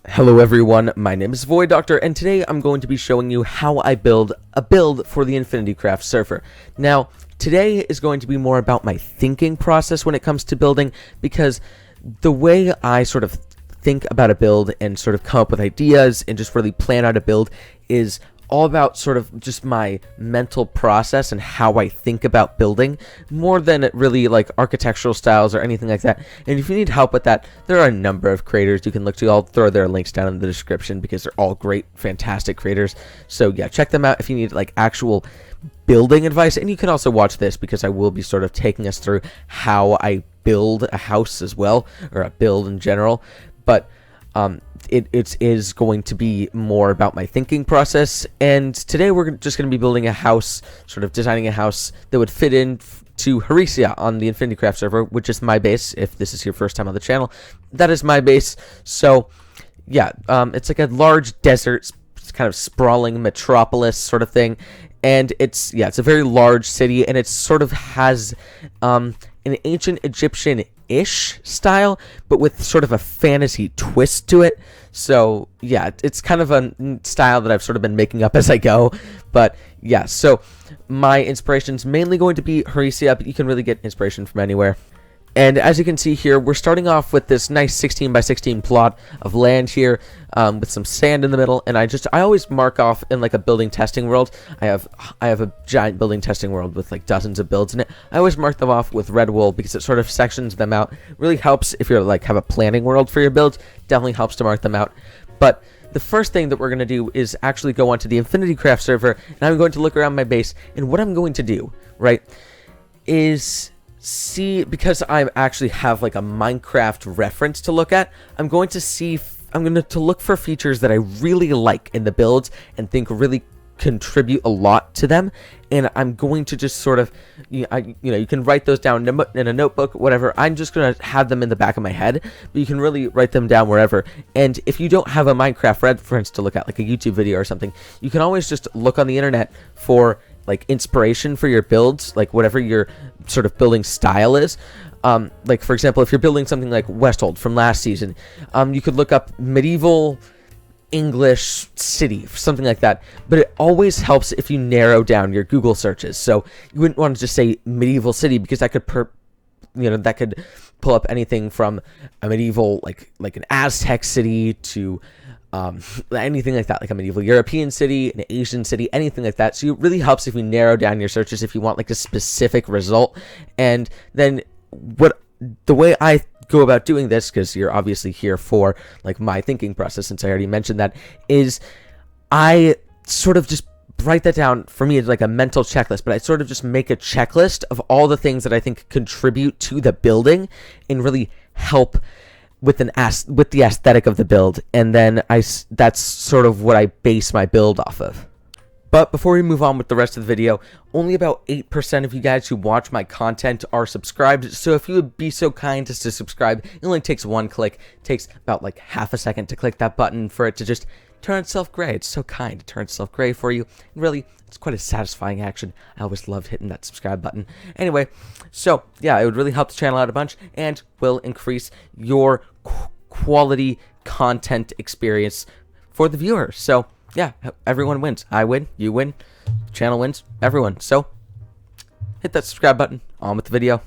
Hello everyone, my name is Void Doctor, and today I'm going to be showing you how I build a build for the InfinityCraft server. Now, today is going to be more about my thinking process when it comes to building, because the way I sort of think about a build and sort of come up with ideas and just really plan out a build is all about sort of just my mental process and how I think about building, more than really like architectural styles or anything like that. And if you need help with that, there are a number of creators you can look to. I'll throw their links down in the description because they're all great, fantastic creators. So yeah, check them out if you need like actual building advice. And you can also watch this because I will be sort of taking us through how I build a house as well, or a build in general. But it is going to be more about my thinking process, and today we're just going to be building a house, sort of designing a house that would fit in to Heresia on the InfinityCraft server, which is my base. If this is your first time on the channel, that is my base. So yeah, it's like a large desert, kind of sprawling metropolis sort of thing, and it's a very large city, and it sort of has an ancient Egyptian-ish style, but with sort of a fantasy twist to it. So yeah, it's kind of a style that I've sort of been making up as I go. But yeah, so my inspiration's mainly going to be Heresia, but you can really get inspiration from anywhere. And as you can see here, we're starting off with this nice 16 by 16 plot of land here, with some sand in the middle. And I always mark off in like a building testing world. I have a giant building testing world with like dozens of builds in it. I always mark them off with red wool because it sort of sections them out. Really helps if you're like have a planning world for your builds. Definitely helps to mark them out. But the first thing that we're going to do is actually go onto the InfinityCraft server, and I'm going to look around my base. And what I'm going to do, right, is see, because I actually have like a Minecraft reference to look at, I'm going to look for features that I really like in the builds and think really contribute a lot to them, and I'm going to just sort of, you can write those down in a notebook, whatever. I'm just going to have them in the back of my head, but you can really write them down wherever. And if you don't have a Minecraft reference to look at, like a YouTube video or something, you can always just look on the internet for like inspiration for your builds, like whatever your sort of building style is. Like for example, if you're building something like Westhold from last season, you could look up medieval English city, something like that. But it always helps if you narrow down your Google searches. So you wouldn't want to just say medieval city, because that could that could pull up anything from a medieval like an Aztec city to anything like that, like a medieval European city, an Asian city, anything like that. So it really helps if you narrow down your searches if you want like a specific result. And then the way I go about doing this, because you're obviously here for like my thinking process, since I already mentioned that, is I sort of just write that down. For me, it's like a mental checklist, but I sort of just make a checklist of all the things that I think contribute to the building and really help with the aesthetic of the build. And then that's sort of what I base my build off of. But before we move on with the rest of the video, only about 8% of you guys who watch my content are subscribed. So if you would be so kind as to subscribe, it only takes one click. It takes about like half a second to click that button for it to just turn itself gray. It's so kind to turn itself gray for you. And really, it's quite a satisfying action. I always loved hitting that subscribe button. Anyway, so yeah, it would really help the channel out a bunch and will increase your quality content experience for the viewer. So yeah, everyone wins. I win, you win, channel wins, everyone. So hit that subscribe button. On with the video.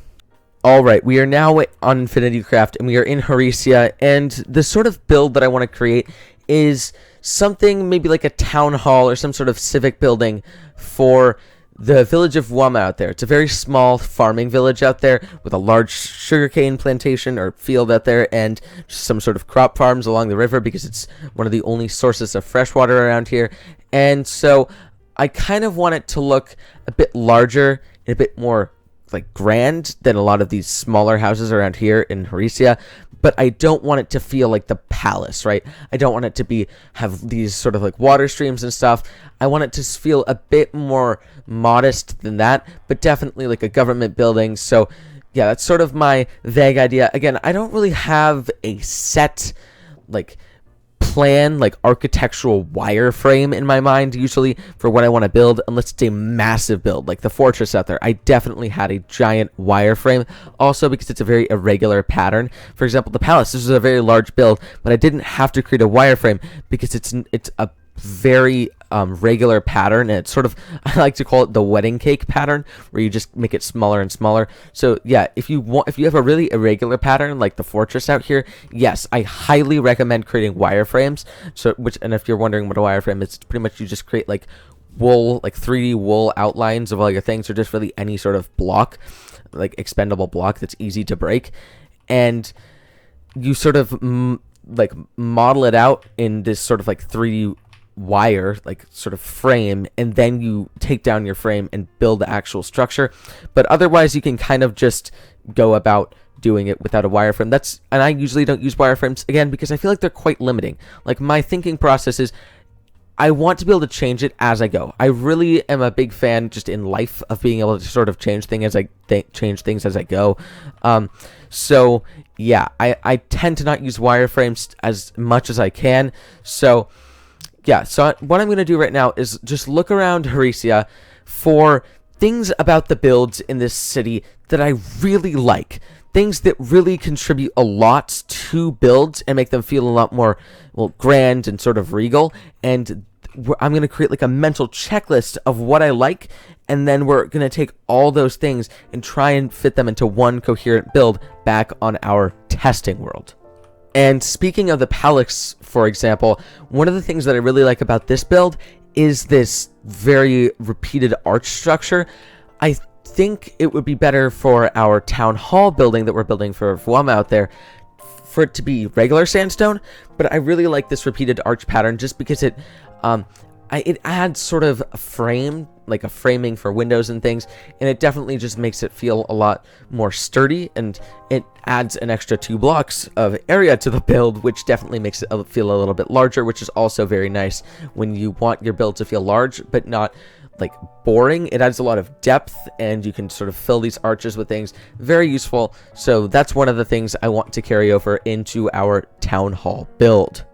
Alright, we are now on InfinityCraft, and we are in Heresia, and the sort of build that I want to create is something maybe like a town hall or some sort of civic building for the village of Wama out there. It's a very small farming village out there with a large sugarcane plantation or field out there, and some sort of crop farms along the river, because it's one of the only sources of fresh water around here. And so I kind of want it to look a bit larger and a bit more like grand than a lot of these smaller houses around here in Heresia. But I don't want it to feel like the palace, right? I don't want it to have these sort of like water streams and stuff. I want it to feel a bit more modest than that, but definitely like a government building. So yeah, that's sort of my vague idea. Again, I don't really have a set like plan, like architectural wireframe in my mind usually for what I want to build, unless it's a massive build like the fortress out there. I definitely had a giant wireframe, also because it's a very irregular pattern. For example, the palace, this is a very large build, but I didn't have to create a wireframe because it's a very regular pattern, and it's sort of, I like to call it the wedding cake pattern, where you just make it smaller and smaller. So yeah, if you have a really irregular pattern like the fortress out here, yes, I highly recommend creating wireframes. And if you're wondering what a wireframe is, it's pretty much you just create like wool, like 3D wool outlines of all your things, or just really any sort of block, like expendable block that's easy to break, and you sort of like model it out in this sort of like 3D wire, like sort of frame, and then you take down your frame and build the actual structure. But otherwise you can kind of just go about doing it without a wireframe. And I usually don't use wireframes, again, because I feel like they're quite limiting. Like, my thinking process is I want to be able to change it as I go. I really am a big fan just in life of being able to sort of change things as I go. So yeah, I tend to not use wireframes as much as I can. So yeah, so what I'm going to do right now is just look around Heresia for things about the builds in this city that I really like. Things that really contribute a lot to builds and make them feel a lot more, well, grand and sort of regal. And I'm going to create like a mental checklist of what I like, and then we're going to take all those things and try and fit them into one coherent build back on our testing world. And speaking of the palace, for example, one of the things that I really like about this build is this very repeated arch structure. I think it would be better for our town hall building that we're building for Vuama out there for it to be regular sandstone, but I really like this repeated arch pattern just because it adds sort of a frame, like a framing for windows and things, and it definitely just makes it feel a lot more sturdy, and it adds an extra 2 blocks of area to the build, which definitely makes it feel a little bit larger, which is also very nice when you want your build to feel large but not like boring. It adds a lot of depth, and you can sort of fill these arches with things. Very useful. So that's one of the things I want to carry over into our town hall build.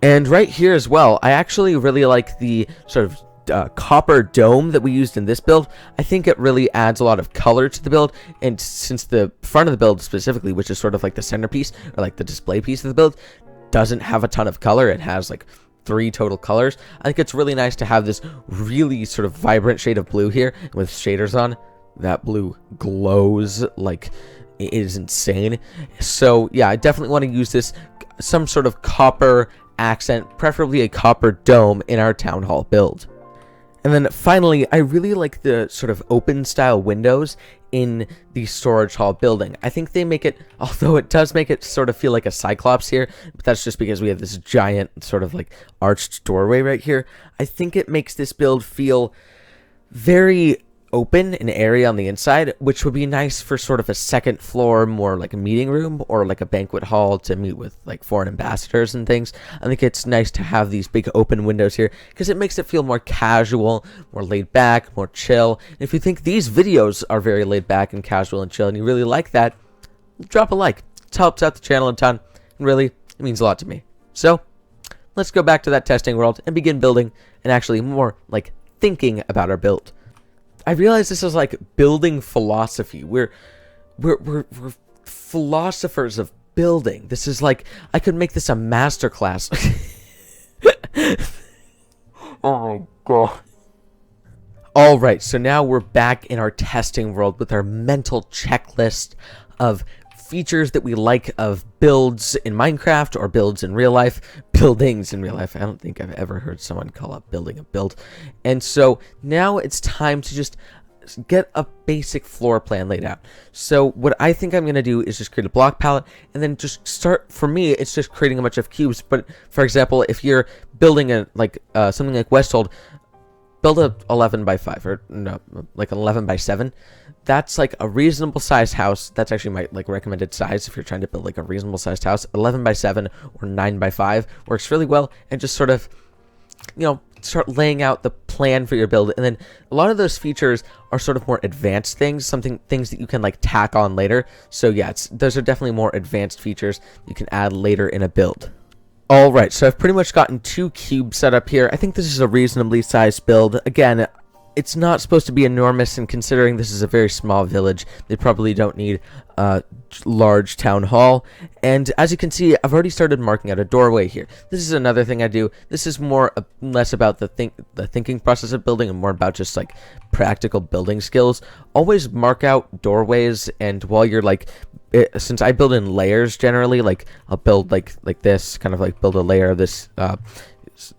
And right here as well, I actually really like the sort of copper dome that we used in this build. I think it really adds a lot of color to the build, and since the front of the build specifically, which is sort of like the centerpiece or like the display piece of the build, doesn't have a ton of color, it has like 3 total colors. I think it's really nice to have this really sort of vibrant shade of blue here with shaders on. That blue glows like it is insane. So yeah, I definitely want to use this, some sort of copper accent, preferably a copper dome, in our town hall build. And then finally, I really like the sort of open style windows in the storage hall building. I think they make it, although it does make it sort of feel like a cyclops here, but that's just because we have this giant sort of like arched doorway right here. I think it makes this build feel very open and airy on the inside, which would be nice for sort of a second floor, more like a meeting room or like a banquet hall to meet with like foreign ambassadors and things. I think it's nice to have these big open windows here because it makes it feel more casual, more laid back, more chill. And if you think these videos are very laid back and casual and chill and you really like that, drop a like. It helps out the channel a ton, and really, it means a lot to me. So let's go back to that testing world and begin building, and actually more like thinking about our build. I realize this is like building philosophy. We're philosophers of building. This is like, I could make this a masterclass. Oh my god. Alright, so now we're back in our testing world with our mental checklist of features that we like of builds in Minecraft or builds in real life, buildings in real life. I don't think I've ever heard someone call a building a build. And so now it's time to just get a basic floor plan laid out. So what I think I'm going to do is just create a block palette and then just start, for me, it's just creating a bunch of cubes. But for example, if you're building a something like Westhold, build a 11 by 5 or no, like an 11 by 7. That's like a reasonable sized house. That's actually my like recommended size if you're trying to build like a reasonable sized house. 11 by 7 or 9 by 5 works really well, and just sort of, you know, start laying out the plan for your build. And then a lot of those features are sort of more advanced things, things that you can like tack on later. So yeah, those are definitely more advanced features you can add later in a build. Alright, so I've pretty much gotten 2 cubes set up here. I think this is a reasonably sized build. Again, it's not supposed to be enormous, and considering this is a very small village, they probably don't need a large town hall. And as you can see, I've already started marking out a doorway here. This is another thing I do. This is more less about the thinking process of building and more about just like practical building skills. Always mark out doorways, and while you're like, since I build in layers generally, like I'll build like this, kind of like build a layer of this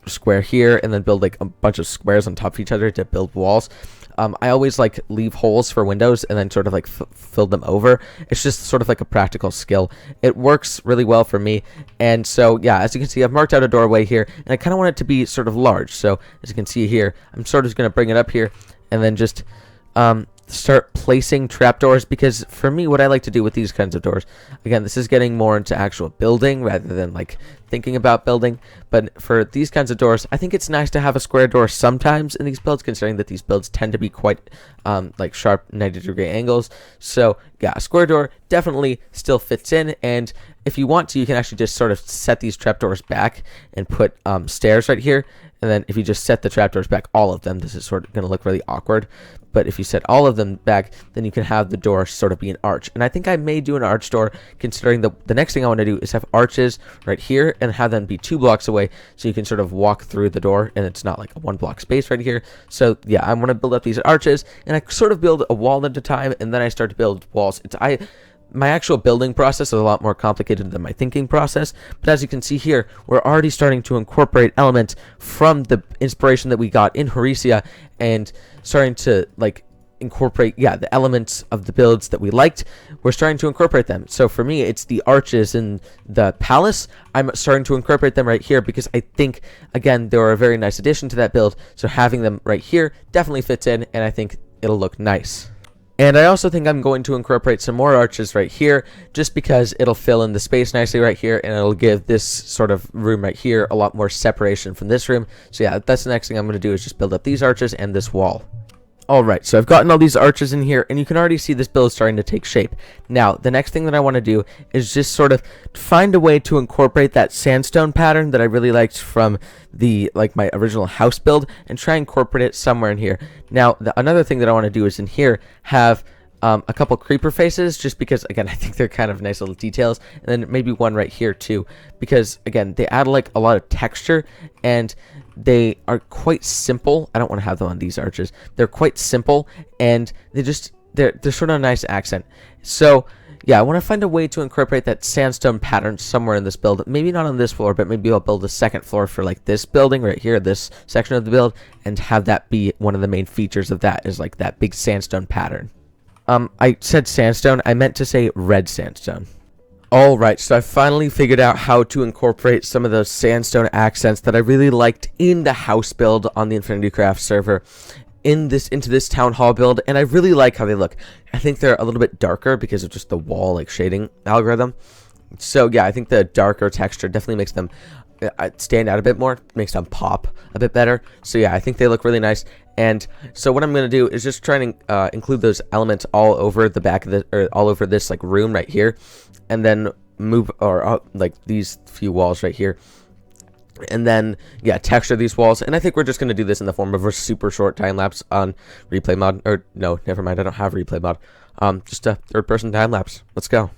square here, and then build like a bunch of squares on top of each other to build walls. I always like leave holes for windows and then sort of like fill them over. It's just sort of like a practical skill. It works really well for me. And so yeah, as you can see, I've marked out a doorway here, and I kind of want it to be sort of large. So as you can see here, I'm sort of going to bring it up here and then just start placing trapdoors, because for me, what I like to do with these kinds of doors, again, this is getting more into actual building rather than like thinking about building, but for these kinds of doors, I think it's nice to have a square door sometimes in these builds, considering that these builds tend to be quite like sharp 90-degree angles. So yeah, a square door definitely still fits in, and if you want to, you can actually just sort of set these trapdoors back and put stairs right here. And then if you just set the trapdoors back, all of them, this is sort of going to look really awkward. But if you set all of them back, then you can have the door sort of be an arch. And I think I may do an arch door, considering the next thing I want to do is have arches right here and have them be 2 blocks away, so you can sort of walk through the door and it's not like a 1 block space right here. So yeah, I want to build up these arches, and I sort of build a wall at a time, and then I start to build walls. My actual building process is a lot more complicated than my thinking process, but as you can see here, we're already starting to incorporate elements from the inspiration that we got in Horesia, and starting to like incorporate, yeah, the elements of the builds that we liked. We're starting to incorporate them. So for me, it's the arches in the palace. I'm starting to incorporate them right here because I think, again, they're a very nice addition to that build. So having them right here definitely fits in, and I think it'll look nice. And I also think I'm going to incorporate some more arches right here, just because it'll fill in the space nicely right here, and it'll give this sort of room right here a lot more separation from this room. So yeah, that's the next thing I'm going to do, is just build up these arches and this wall. Alright, so I've gotten all these arches in here, and you can already see this build starting to take shape. Now, the next thing that I want to do is just sort of find a way to incorporate that sandstone pattern that I really liked from the my original house build, and try and incorporate it somewhere in here. Now, another thing that I want to do is in here have a couple creeper faces, just because, again, I think they're kind of nice little details, and then maybe one right here too, because again, they add like a lot of texture, and they are quite simple. I don't want to have them on these arches. They're quite simple, and they're sort of a nice accent. So yeah, I want to find a way to incorporate that sandstone pattern somewhere in this build. Maybe not on this floor, but maybe I'll build a second floor for like this building right here, this section of the build, and have that be one of the main features of that, is like that big sandstone pattern. I said sandstone, I meant to say red sandstone. Alright, so I finally figured out how to incorporate some of those sandstone accents that I really liked in the house build on the InfinityCraft server into this town hall build, and I really like how they look. I think they're a little bit darker because of just the wall like shading algorithm. So yeah, I think the darker texture definitely makes them stand out a bit more, makes them pop a bit better. So yeah, I think they look really nice. And so what I'm going to do is just try to include those elements all over the back of the, or all over this like room right here, and then move like these few walls right here, and then yeah, texture these walls. And I think we're just going to do this in the form of a super short time lapse on replay mod, or no, never mind, I don't have replay mod. Just a third person time lapse. Let's go.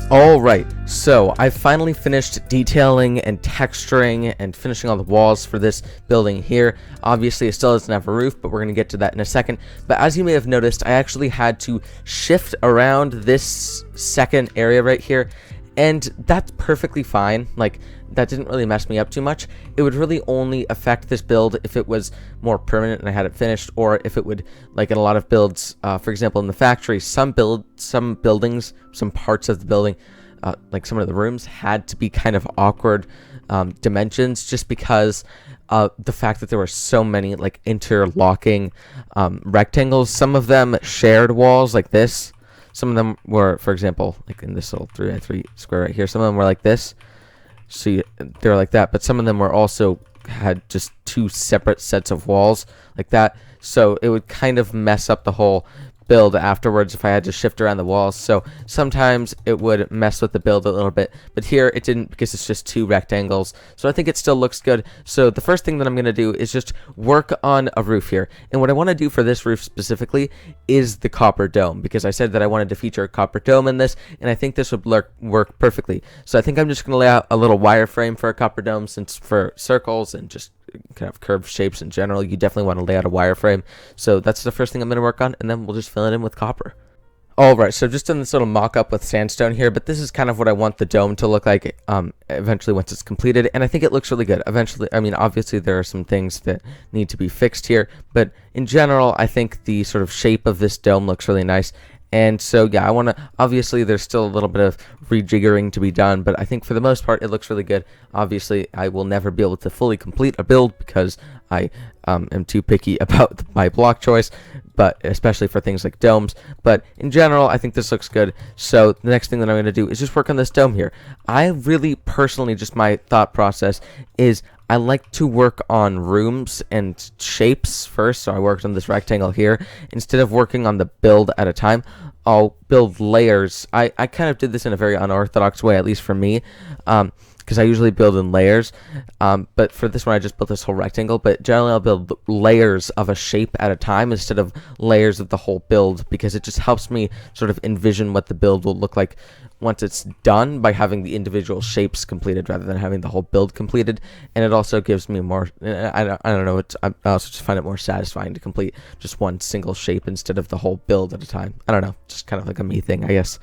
Alright, so I finally finished detailing and texturing and finishing all the walls for this building here. Obviously, it still doesn't have a roof, but we're going to get to that in a second. But as you may have noticed, I actually had to shift around this second area right here, and that's perfectly fine. Like, that didn't really mess me up too much. It would really only affect this build if it was more permanent and I had it finished, or if it would, like in a lot of builds, for example, in the factory, some buildings, some parts of the building, like some of the rooms had to be kind of awkward dimensions, just because the fact that there were so many like interlocking rectangles. Some of them shared walls like this. Some of them were, for example, like in this little 3x3 square right here, some of them were like this. So they were like that, but some of them were also had just two separate sets of walls like that. So it would kind of mess up the whole build afterwards if I had to shift around the walls. So sometimes it would mess with the build a little bit, but here it didn't, because it's just two rectangles. So I think it still looks good. So the first thing that I'm going to do is just work on a roof here. And what I want to do for this roof specifically is the copper dome, because I said that I wanted to feature a copper dome in this, and I think this would work perfectly. So I think I'm just going to lay out a little wireframe for a copper dome, since for circles and just kind of curved shapes in general, you definitely want to lay out a wireframe. So that's the first thing I'm going to work on, and then we'll just fill it in with copper. Alright, so I've just done this little mock-up with sandstone here, but this is kind of what I want the dome to look like eventually once it's completed, and I think it looks really good. Eventually, I mean, obviously there are some things that need to be fixed here, but in general, I think the sort of shape of this dome looks really nice. And so, yeah, I want to, obviously, there's still a little bit of rejiggering to be done, but I think for the most part, it looks really good. Obviously, I will never be able to fully complete a build because I am too picky about my block choice, but especially for things like domes. But in general, I think this looks good. So the next thing that I'm going to do is just work on this dome here. I really, personally, just my thought process is I like to work on rooms and shapes first. So I worked on this rectangle here. Instead of working on the build at a time, I'll build layers. I kind of did this in a very unorthodox way, at least for me, because I usually build in layers. But for this one, I just built this whole rectangle. But generally, I'll build layers of a shape at a time instead of layers of the whole build, because it just helps me sort of envision what the build will look like once it's done by having the individual shapes completed rather than having the whole build completed. And it also gives me more, I don't know, I also just find it more satisfying to complete just one single shape instead of the whole build at a time. I don't know, just kind of like a me thing, I guess.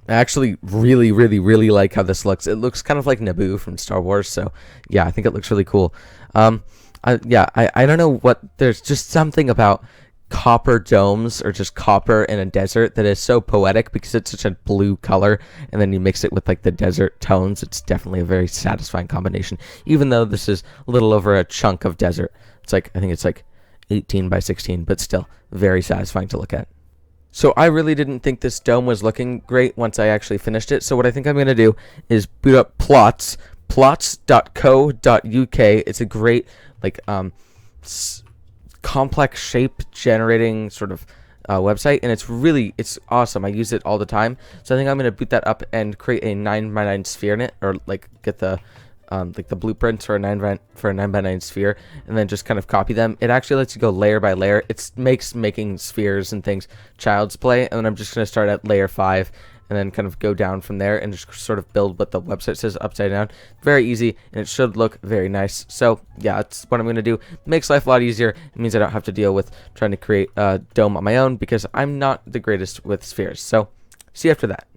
I actually really, really, really like how this looks. It looks kind of like Naboo from Star Wars, so yeah, I think it looks really cool. I don't know what, there's just something about copper domes, or just copper in a desert, that is so poetic, because it's such a blue color, and then you mix it with like the desert tones. It's definitely a very satisfying combination, even though this is a little over a chunk of desert. It's like, I think it's like 18 by 16, but still very satisfying to look at. So I really didn't think this dome was looking great once I actually finished it. So what I think I'm going to do is boot up plots.co.uk. It's a great, like, complex shape generating sort of website, and it's awesome. I use it all the time. So I think I'm going to boot that up and create a 9x9 sphere in it, or like get the like the blueprints for a 9x9 sphere, and then just kind of copy them. It actually lets you go layer by layer. It makes making spheres and things child's play, and then I'm just going to start at layer 5 and then kind of go down from there and just sort of build what the website says upside down. Very easy, and it should look very nice. So yeah, that's what I'm going to do. It makes life a lot easier. It means I don't have to deal with trying to create a dome on my own, because I'm not the greatest with spheres. So see you after that.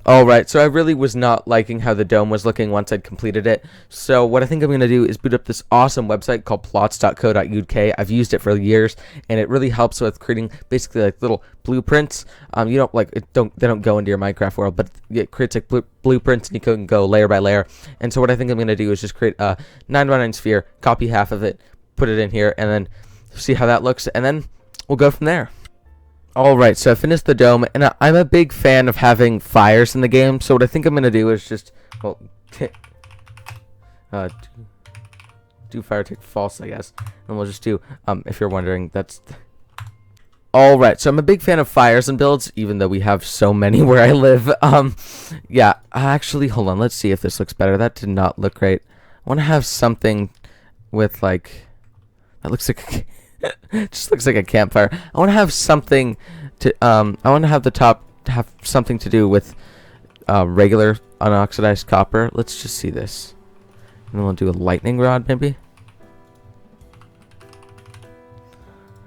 Alright, so I really was not liking how the dome was looking once I'd completed it. So what I think I'm going to do is boot up this awesome website called plots.co.uk. I've used it for years, and it really helps with creating basically like little blueprints. You don't like they don't go into your Minecraft world, but it creates like blueprints, and you can go layer by layer. And so what I think I'm going to do is just create a 9x9 sphere, copy half of it, put it in here, and then see how that looks, and then we'll go from there. Alright, so I finished the dome, and I'm a big fan of having fires in the game, so what I think I'm going to do is just, well, do fire tick false, I guess, and we'll just do, if you're wondering, that's... Alright, so I'm a big fan of fires and builds, even though we have so many where I live. Yeah, actually, hold on, let's see if this looks better. That did not look great. I want to have something with, like, that looks like... It just looks like a campfire. I want to have something to I want to have the top have something to do with regular unoxidized copper. Let's just see this. And then we'll do a lightning rod, maybe.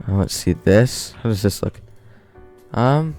Let's see this. How does this look? Hmm.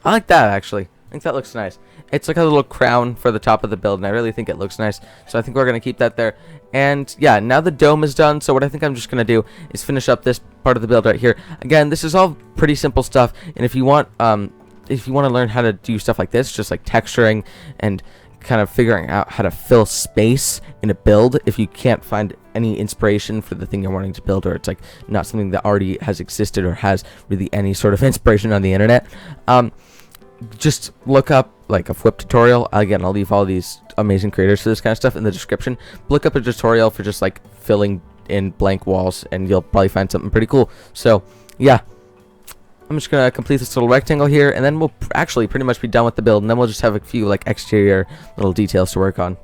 I like that, actually. I think that looks nice. It's like a little crown for the top of the build, and I really think it looks nice. So I think we're going to keep that there. And yeah, now the dome is done. So what I think I'm just going to do is finish up this part of the build right here. Again, this is all pretty simple stuff. And if you want to learn how to do stuff like this, just like texturing and kind of figuring out how to fill space in a build, if you can't find any inspiration for the thing you're wanting to build, or it's like not something that already has existed or has really any sort of inspiration on the internet, just look up like a whip tutorial. Again, I'll leave all these amazing creators for this kind of stuff in the description. Look up a tutorial for just like filling in blank walls, and you'll probably find something pretty cool. So yeah, I'm just gonna complete this little rectangle here, and then we'll actually pretty much be done with the build, and then we'll just have a few like exterior little details to work on.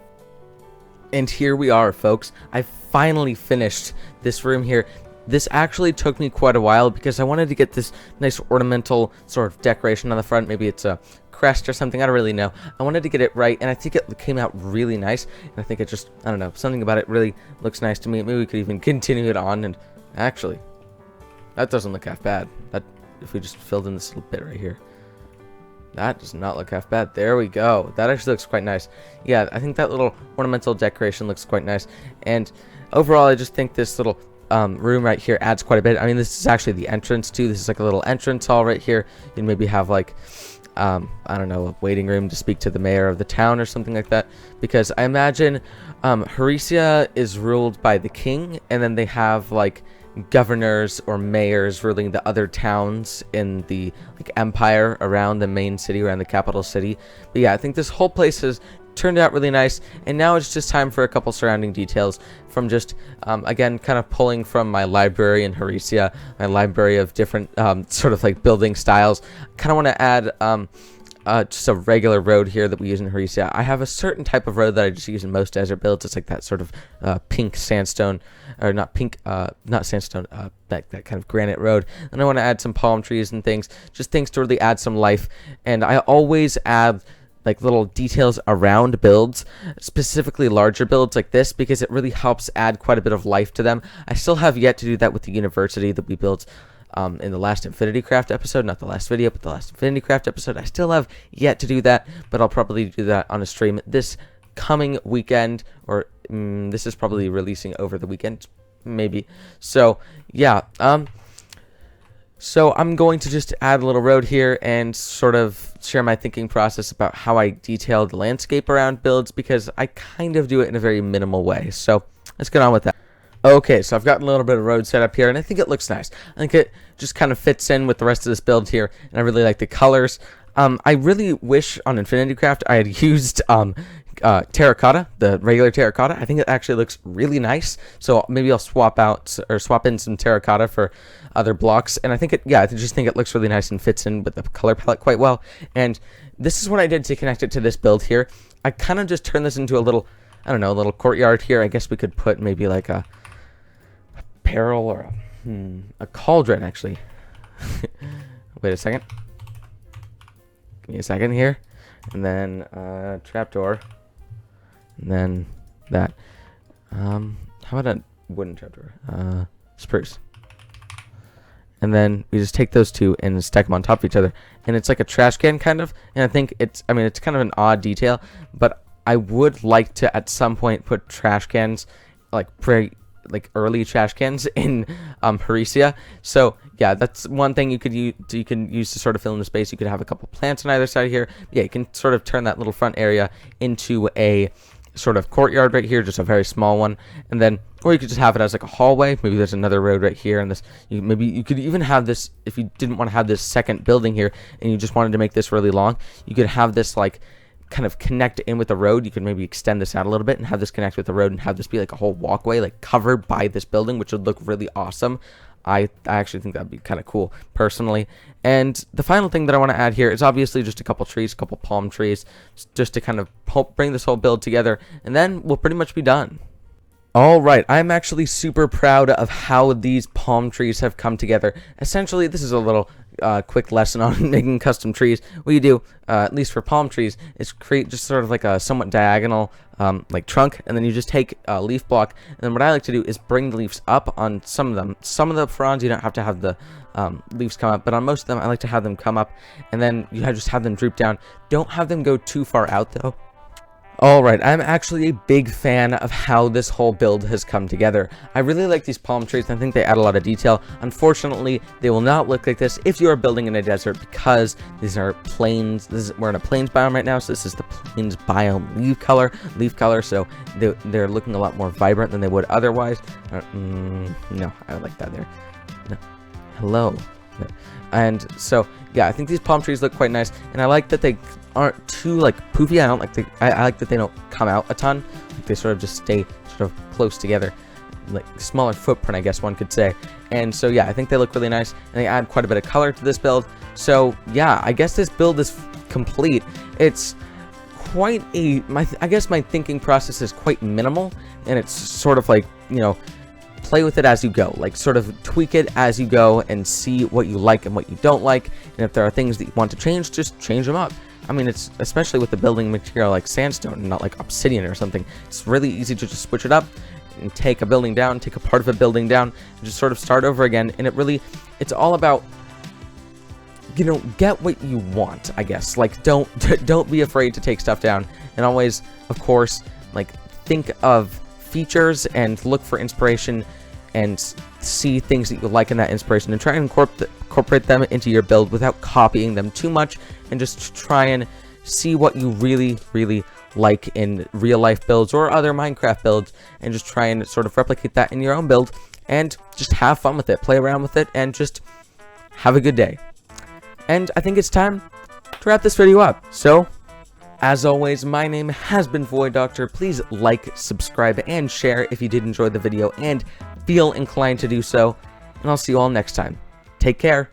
And here we are, folks. I finally finished this room here. This actually took me quite a while because I wanted to get this nice ornamental sort of decoration on the front. Maybe it's a crest or something. I don't really know. I wanted to get it right, and I think it came out really nice. And I think it just, I don't know, something about it really looks nice to me. Maybe we could even continue it on. And actually, that doesn't look half bad. That, if we just filled in this little bit right here, that does not look half bad. There we go. That actually looks quite nice. Yeah, I think that little ornamental decoration looks quite nice. And overall, I just think this little room right here adds quite a bit. I mean, this is actually the entrance too. This is like a little entrance hall right here. You can maybe have like I don't know, a waiting room to speak to the mayor of the town or something like that, because I imagine Heresia is ruled by the king, and then they have like governors or mayors ruling the other towns in the like empire around the main city, around the capital city. But yeah, I think this whole place has turned out really nice, and now it's just time for a couple surrounding details from just again kind of pulling from my library in Heresia, my library of different sort of like building styles. Kind of want to add just a regular road here that we use in Heresia. I have a certain type of road that I just use in most desert builds. It's like that sort of pink sandstone, or not pink, not sandstone, that kind of granite road. And I want to add some palm trees and things, just things to really add some life. And I always add like little details around builds, specifically larger builds like this, because it really helps add quite a bit of life to them. I still have yet to do that with the university that we built in the last InfinityCraft episode, not the last video, but the last InfinityCraft episode. I still have yet to do that, but I'll probably do that on a stream this coming weekend, or this is probably releasing over the weekend, maybe. So yeah, so I'm going to just add a little road here and sort of share my thinking process about how I detail the landscape around builds, because I kind of do it in a very minimal way. So let's get on with that. Okay, so I've gotten a little bit of road set up here, and I think it looks nice. I think it just kind of fits in with the rest of this build here, and I really like the colors. I really wish on InfinityCraft I had used terracotta, the regular terracotta. I think it actually looks really nice, so maybe I'll swap in some terracotta for other blocks. And I think I just think it looks really nice and fits in with the color palette quite well. And this is what I did to connect it to this build here. I kind of just turned this into a little, I don't know, a little courtyard here. I guess we could put maybe like a barrel or a cauldron, actually. Wait a second. Give me a second here. And then trapdoor. And then that. How about a wooden trapdoor? Spruce. And then we just take those two and stack them on top of each other. And it's like a trash can kind of. And I think it's kind of an odd detail, but I would like to at some point put trash cans, like early trash cans in Heresia. So yeah, that's one thing you can use to sort of fill in the space. You could have a couple plants on either side here. Yeah, you can sort of turn that little front area into a sort of courtyard right here, just a very small one. And then, or you could just have it as like a hallway. Maybe there's another road right here, and this. Maybe you could even have this, if you didn't want to have this second building here, and you just wanted to make this really long, you could have this like kind of connect in with the road. You could maybe extend this out a little bit and have this connect with the road and have this be like a whole walkway like covered by this building, which would look really awesome. I actually think that'd be kind of cool personally. And the final thing that I want to add here is obviously just a couple trees, a couple palm trees, just to kind of help bring this whole build together, and then we'll pretty much be done. All right, I'm actually super proud of how these palm trees have come together. Essentially, this is a little quick lesson on making custom trees. What you do, at least for palm trees, is create just sort of like a somewhat diagonal like trunk, and then you just take a leaf block, and then what I like to do is bring the leaves up on some of them. Some of the fronds, you don't have to have the leaves come up, but on most of them, I like to have them come up, and then you just have them droop down. Don't have them go too far out, though. Alright, I'm actually a big fan of how this whole build has come together. I really like these palm trees, and I think they add a lot of detail. Unfortunately, they will not look like this if you are building in a desert, because these are plains. We're in a plains biome right now, so this is the plains biome leaf color, so they're looking a lot more vibrant than they would otherwise. No, I don't like that there. No. Hello. No. And so, yeah, I think these palm trees look quite nice, and I like that they aren't too like poofy. I like that they don't come out a ton. Like, they sort of just stay sort of close together, like smaller footprint, I guess one could say. And so yeah, I think they look really nice, and they add quite a bit of color to this build. So yeah, I guess this build is complete. It's quite I guess my thinking process is quite minimal, and it's sort of like, you know, play with it as you go, like sort of tweak it as you go and see what you like and what you don't like, and if there are things that you want to change, just change them up. I mean, it's especially with the building material like sandstone and not like obsidian or something, it's really easy to just switch it up and take a building down, take a part of a building down, and just sort of start over again. And it's all about, you know, get what you want, I guess. Like, don't be afraid to take stuff down, and always, of course, like, think of features and look for inspiration and see things that you like in that inspiration, and try and incorporate them into your build without copying them too much, and just try and see what you really like in real life builds or other Minecraft builds, and just try and sort of replicate that in your own build, and just have fun with it, play around with it, and just have a good day. And I think it's time to wrap this video up. So, as always, my name has been Void Doctor. Please like, subscribe, and share if you did enjoy the video and feel inclined to do so. And I'll see you all next time. Take care.